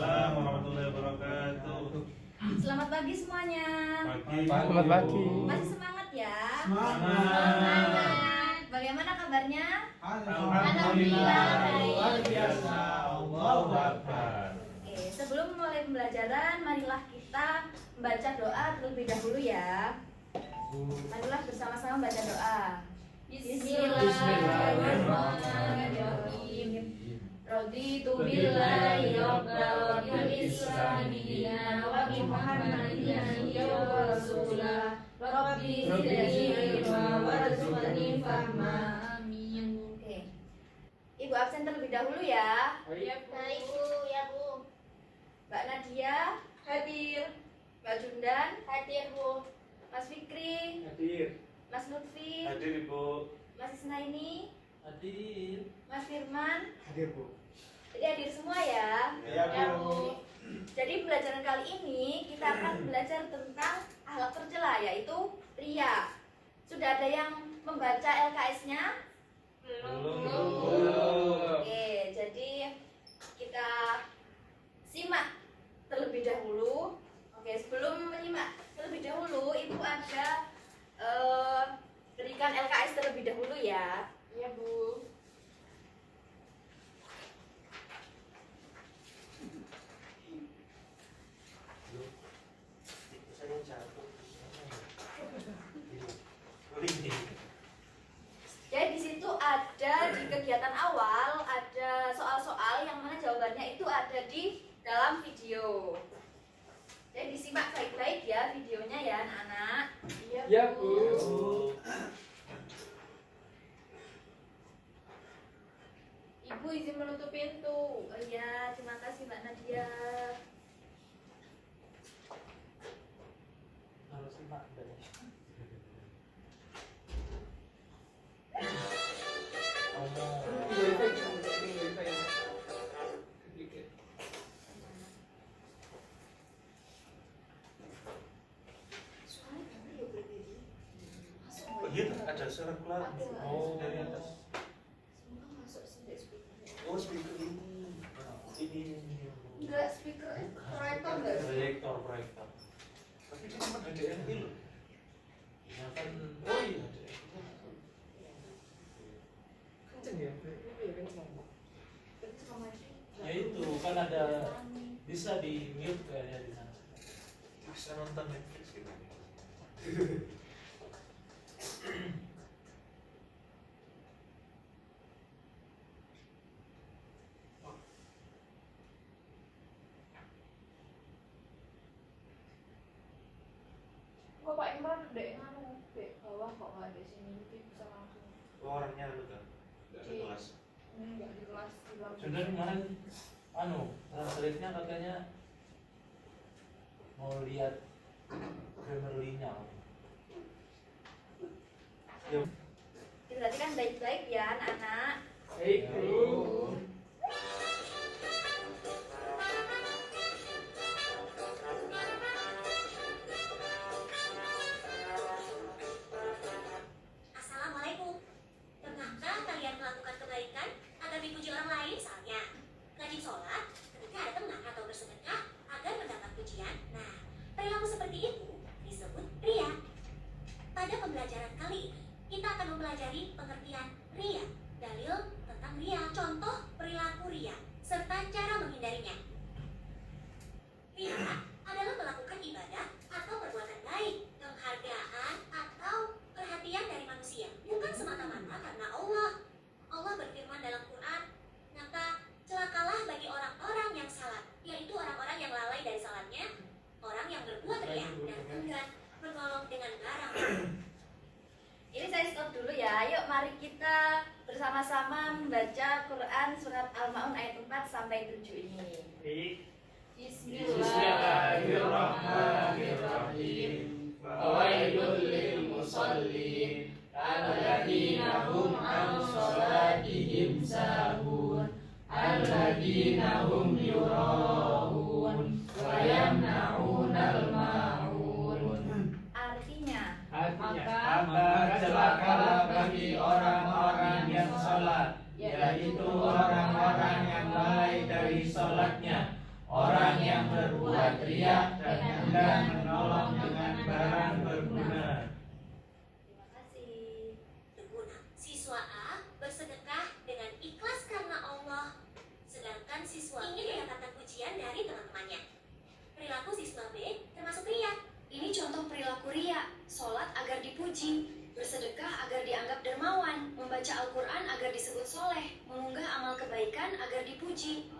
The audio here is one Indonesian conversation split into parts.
Waalaikumsalam warahmatullahi wabarakatuh. Selamat pagi semuanya. Selamat pagi. Masih semangat ya? Semangat. Bagaimana kabarnya? Alhamdulillah luar biasa. Allahu Akbar. Oke, sebelum mulai pembelajaran, marilah kita membaca doa terlebih dahulu ya. Marilah bersama-sama baca doa. Bismillahirrahmanirrahim. Raditu billahi rabban wa bil islami dinan wa bi Muhammadin nabiyyan wa rasulah. Rabbi zidni ilma warzuqni fahma. Amin. Oke. Ibu absen terlebih dahulu ya. Baik Bu, ya Bu. Mbak Nadia hadir. Mbak Jundan Hadir Bu. Mas Fikri, Hadir. Mas Lutfi, Hadir Ibu. Mas Isnaini, Hadir. Mas Firman. Hadir Bu. Jadi hadir semua ya. Ya Bu. Jadi pelajaran kali ini kita akan belajar tentang akhlak tercela, yaitu ria. Sudah ada yang membaca LKS-nya? Belum. Oke, jadi kita simak terlebih dahulu. Oke, sebelum menyimak terlebih dahulu, Ibu ada berikan LKS terlebih dahulu ya. Ya Bu. Jadi di situ ada di kegiatan awal ada soal-soal yang mana jawabannya itu ada di dalam video. Jadi disimak baik-baik ya videonya ya anak-anak. Ya Bu. Ibu izin menutup pintu. Oh iya, terima kasih Mbak Nadia. Harus simak deh. Oh iya, ada suara keluar. Oh. Dari atas. Semoga masuk sini speaker. Oh, speaker ini. Ini. Enggak speaker proyektor enggak? Proyektor. Tapi dia cuma HDMI loh. Ya kan. Oh iya. Kenceng ya? Iya kenceng. Ya itu kan ada bisa di mute kayaknya di sana. Bisa nonton Netflix gitu. Kok Pak Imran dek nganu dek bawah kok nggak ada sini mungkin bisa langsung. Orangnya lu kan. Enggak ada kelas. Ini nggak di kelas di luar. Sudah kemarin translate-nya katanya mau lihat Grammarly-nya. Ya. Diperhatikan baik-baik ya anak-anak. Baik, Bu. Assalamualaikum. Pernahkah kalian melakukan kebaikan agar dipuji orang lain misalnya? Rajin sholat ketika ada teman atau bersedekah agar mendapat pujian. Nah, perilaku seperti itu disebut ria. Pada pembelajaran kali ini, kita akan mempelajari pengertian ria, dalil tentang ria, contoh perilaku ria, serta cara menghindarinya. Ria adalah melakukan ibadah atau perbuatan baik, penghargaan atau perhatian dari manusia, bukan semata-mata karena Allah. Allah berfirman dalam Quran, maka celakalah bagi orang-orang yang salat, yaitu orang-orang yang lalai dari salatnya, orang yang berbuat riya dan enggan menolong dengan barang. Ini saya stop dulu ya. Yuk mari kita bersama-sama membaca Quran surat Al-Maun ayat 4 sampai 7 ini. Baik. Bismillahirrahmanirrahim. Fawailul lil musallin alladzina hum an salatihim sahun alladzina hum yura'un wa yamna'unal ma'un. Artinya, Maka celakalah bagi orang-orang yang sholat, yaitu orang-orang yang lalai dari sholatnya, orang yang berbuat riya dan enggan menolong dengan barang berguna. Terima kasih. Berguna. Siswa A bersedekah dengan ikhlas karena Allah, sedangkan siswa B ingin mendapatkan pujian dari teman-temannya. Perilaku siswa B termasuk riya. Ini contoh perilaku riya: sholat agar dipuji, bersedekah agar dianggap dermawan, membaca Al-Quran agar disebut soleh, mengunggah amal kebaikan agar dipuji.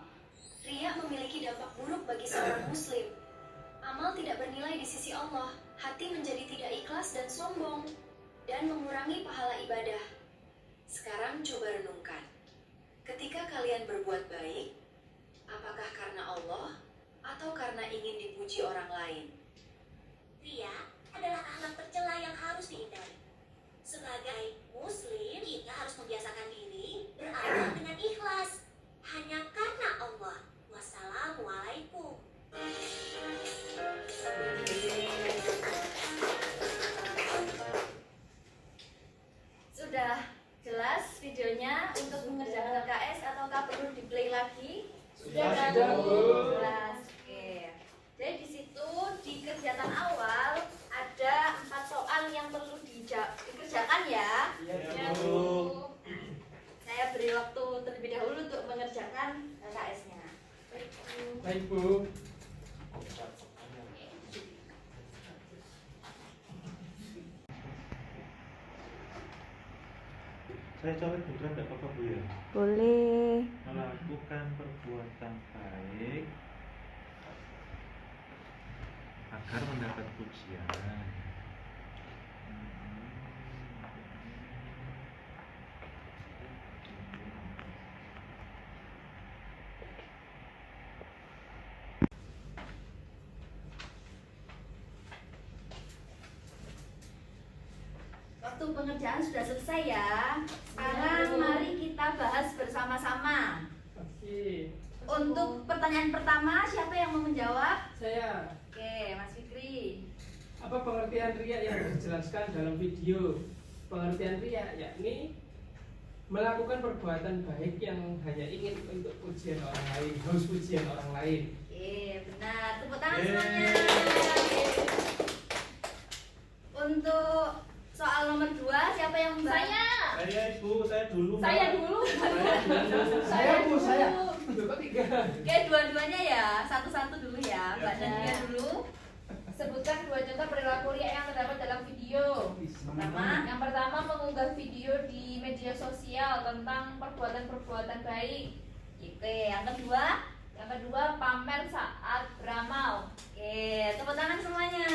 Riya memiliki dampak buruk bagi seorang muslim. Amal tidak bernilai di sisi Allah, hati menjadi tidak ikhlas dan sombong, dan mengurangi pahala ibadah. Sekarang coba renungkan. Ketika kalian berbuat baik, apakah karena Allah atau karena ingin dipuji orang lain? Riya adalah akhlak tercela yang harus dihindari. Sebagai muslim, kita harus membiasakan diri beramal dengan ikhlas hanya karena Allah. Wassalamualaikum. Sudah jelas videonya untuk mengerjakan LKS ataukah perlu di-play lagi? Sudah, Bu. Bu. Jelas. Oke. Jadi di situ di kegiatan awal ada 4 soal yang perlu dikerjakan ya. Iya, Bu. Saya beri waktu terlebih dahulu untuk mengerjakan LKS-nya. Baik Bu. Saya colek beneran nggak apa-apa Bu ya? Boleh. Melakukan perbuatan baik agar mendapat pujian. Waktu pengerjaan sudah selesai ya. Sekarang mari kita bahas bersama-sama. Oke. Untuk pertanyaan pertama, siapa yang mau menjawab? Saya. Oke, Mas Fikri. Apa pengertian riya yang dijelaskan dalam video? Pengertian riya yakni melakukan perbuatan baik yang hanya ingin untuk pujian orang lain, haus pujian orang lain. Oke, benar. Tepuk tangan semuanya. Untuk soal nomor 2, siapa yang Saya. Saya Ibu, saya dulu. Saya Mbak. dulu. Saya Bu, saya. dulu. Loh, kok 3? Oke, dua-duanya ya. Satu-satu dulu ya. Mbak Ya. Nadia dulu. Sebutkan 2 contoh perilaku riya yang terdapat dalam video. Yang pertama, mengunggah video di media sosial tentang perbuatan-perbuatan baik. Oke, yang kedua. Yang kedua, pamer saat beramal. Oke, tepuk tangan semuanya.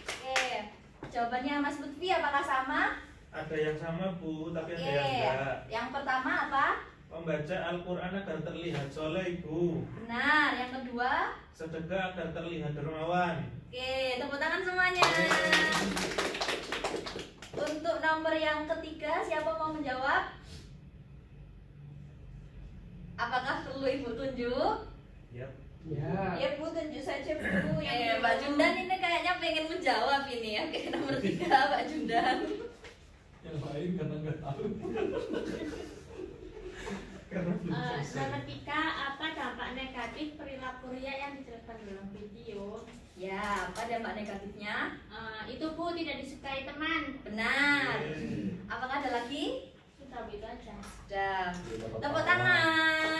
Oke, jawabannya Mas Lutfi apakah sama? Ada yang sama Bu, tapi ada Oke, yang enggak. yang pertama apa? Membaca Al-Quran agar terlihat soleh Ibu. Benar. Yang kedua? Sedekah agar terlihat dermawan. Oke, tepuk tangan semuanya. Untuk nomor yang ketiga, siapa mau menjawab? Apakah perlu Ibu tunjuk? Yap. Ya. Ya Bu, tunjuk saja Bu. Mbak Jundan ini kayaknya pengen menjawab ini ya. Oke, nomor 3 Mbak Jundan. Yang lain karena nggak tahu. Karena belum selesai. Nomor 3, apa dampak negatif perilaku riya yang dijelaskan dalam video? Ya, apa dampak negatifnya? Itu Bu, tidak disukai teman. Benar. Apakah ada lagi? Sudah itu aja. Sudah. Tepuk tangan.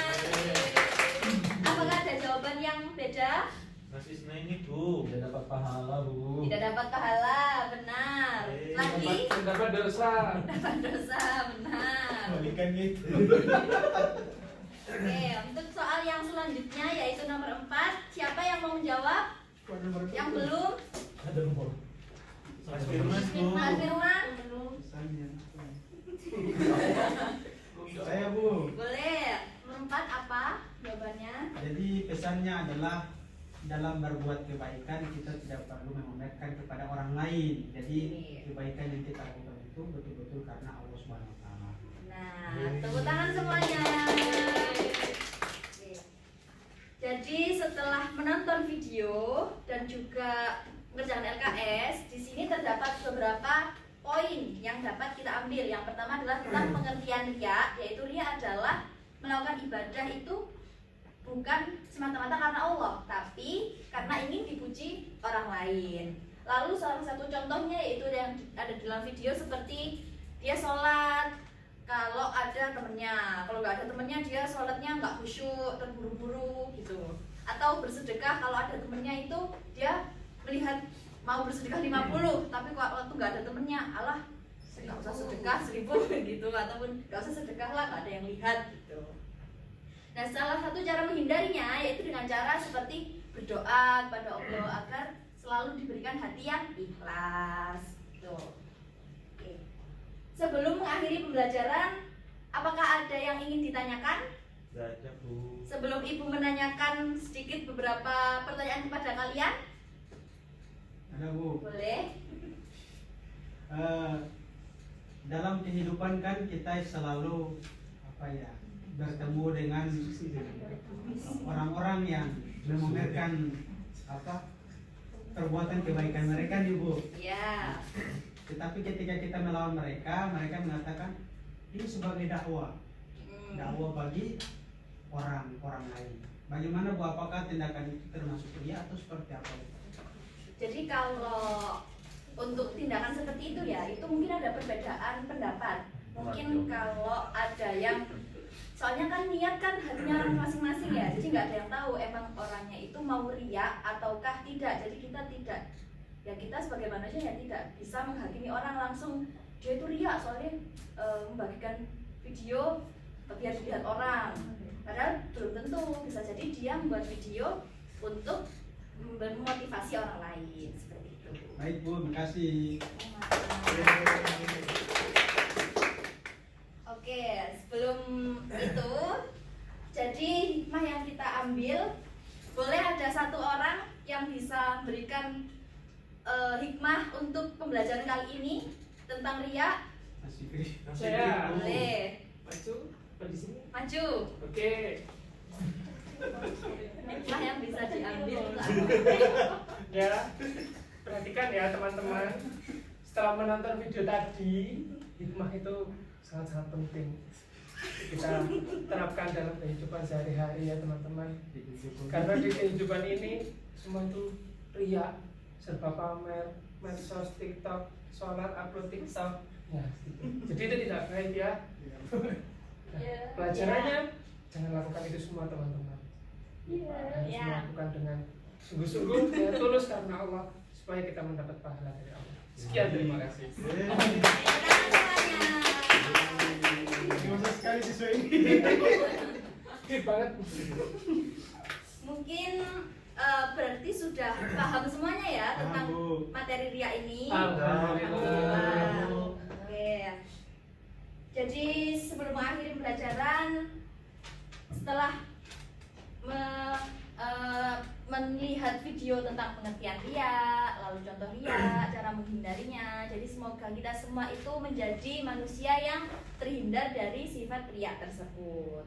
Apakah ada jawaban yang beda? Mas Isna ini Bu. Tidak dapat pahala, Bu. Tidak dapat pahala, benar. Lagi? Dapat dosa. Dapat dosa, benar. Balikan gitu. Oke, untuk soal yang selanjutnya yaitu nomor 4, siapa yang mau menjawab? Yang belum? Ada nomor. Mas Firman Bu. Mas Firman? Belum. Saya Bu. Boleh. Nomor 4 apa jawabannya? Jadi pesannya adalah dalam berbuat kebaikan kita tidak perlu memamerkan kepada orang lain. Jadi kebaikan yang kita lakukan itu betul-betul karena Allah Subhanahu wa taala. Nah, tepuk tangan semuanya. Oke. Jadi setelah menonton video dan juga mengerjakan LKS, di sini terdapat beberapa poin yang dapat kita ambil. Yang pertama adalah tentang pengertian riya, yaitu riya adalah melakukan ibadah itu bukan semata-mata karena Allah, tapi karena ingin dipuji orang lain. Lalu salah satu contohnya yaitu yang ada dalam video seperti dia sholat kalau ada temennya, kalau nggak ada temennya dia sholatnya nggak khusyuk, terburu-buru gitu. Atau bersedekah kalau ada temennya itu dia melihat mau bersedekah 50, tapi waktu nggak ada temennya, alah nggak usah sedekah 1000 gitu, ataupun nggak usah sedekah lah, nggak ada yang lihat gitu. Nah, salah satu cara menghindarinya yaitu dengan cara seperti berdoa kepada Allah agar selalu diberikan hati yang ikhlas. Tuh. Oke. Sebelum mengakhiri pembelajaran, apakah ada yang ingin ditanyakan? Tidak ada, Bu. Sebelum Ibu menanyakan sedikit beberapa pertanyaan kepada kalian, Ada, Bu. boleh? Dalam kehidupan kan kita selalu bertemu dengan orang-orang yang memamerkan perbuatan kebaikan mereka nih, Bu. Ya. Tetapi ketika kita melawan mereka mengatakan ini sebagai dakwah bagi orang lain. Bagaimana, Bu? Apakah tindakan itu termasuk riya atau seperti apa? Jadi kalau untuk tindakan seperti itu ya, itu mungkin ada perbedaan pendapat. Mungkin kalau ada yang, soalnya kan niat kan hatinya orang masing-masing ya, jadi nggak ada yang tahu emang orangnya itu mau riya ataukah tidak. Jadi kita tidak, ya kita sebagai manusia ya tidak bisa menghakimi orang langsung dia itu riya soalnya membagikan video biar dilihat orang. Padahal belum tentu, bisa jadi dia membuat video untuk memotivasi orang lain seperti itu. Baik, Bu, terima kasih. Oke, sebelum itu, jadi hikmah yang kita ambil, boleh ada satu orang yang bisa berikan hikmah untuk pembelajaran kali ini tentang riya? Saya Boleh, maju apa di sini? maju. Oke. Hikmah yang bisa diambil itu apa? Ya, perhatikan ya teman-teman. Setelah menonton video tadi, hikmah itu sangat-sangat penting kita terapkan dalam kehidupan sehari-hari ya teman-teman. Karena di kehidupan ini semua itu riya, serba pamer, medsos, TikTok, sholat, upload TikTok. Ya, jadi itu tidak baik ya. Nah, pelajarannya jangan lakukan itu semua teman-teman. Harus melakukan dengan sungguh-sungguh ya, tulus karena Allah supaya kita mendapat pahala dari Allah. Sekian, terima kasih. Terima sekali siswa ini. Oke banget. Mungkin berarti sudah paham semuanya ya tentang materi riya ini. Alhamdulillah. Oke. Jadi sebelum mengakhiri pembelajaran, setelah melihat video tentang pengertian riya, lalu contoh riya, cara menghindarinya. Jadi semoga kita semua itu menjadi manusia yang terhindar dari sifat riya tersebut.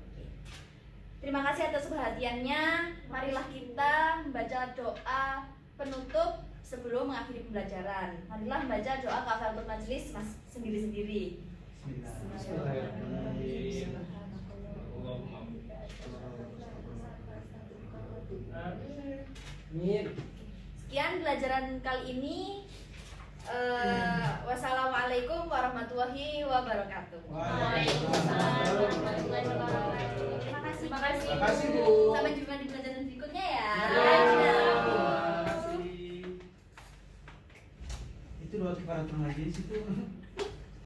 Terima kasih atas perhatiannya. Marilah kita membaca doa penutup sebelum mengakhiri pembelajaran. Marilah membaca doa kafaratul majelis sendiri-sendiri. Bismillahirrahmanirrahim. Amin. Sekian pelajaran kali ini. Wassalamualaikum warahmatullahi wabarakatuh. Waalaikumsalam warahmatullahi wabarakatuh. Terima kasih. Terima kasih, Bu. Sampai jumpa di pelajaran berikutnya ya. Itu doa kifaratul majelis itu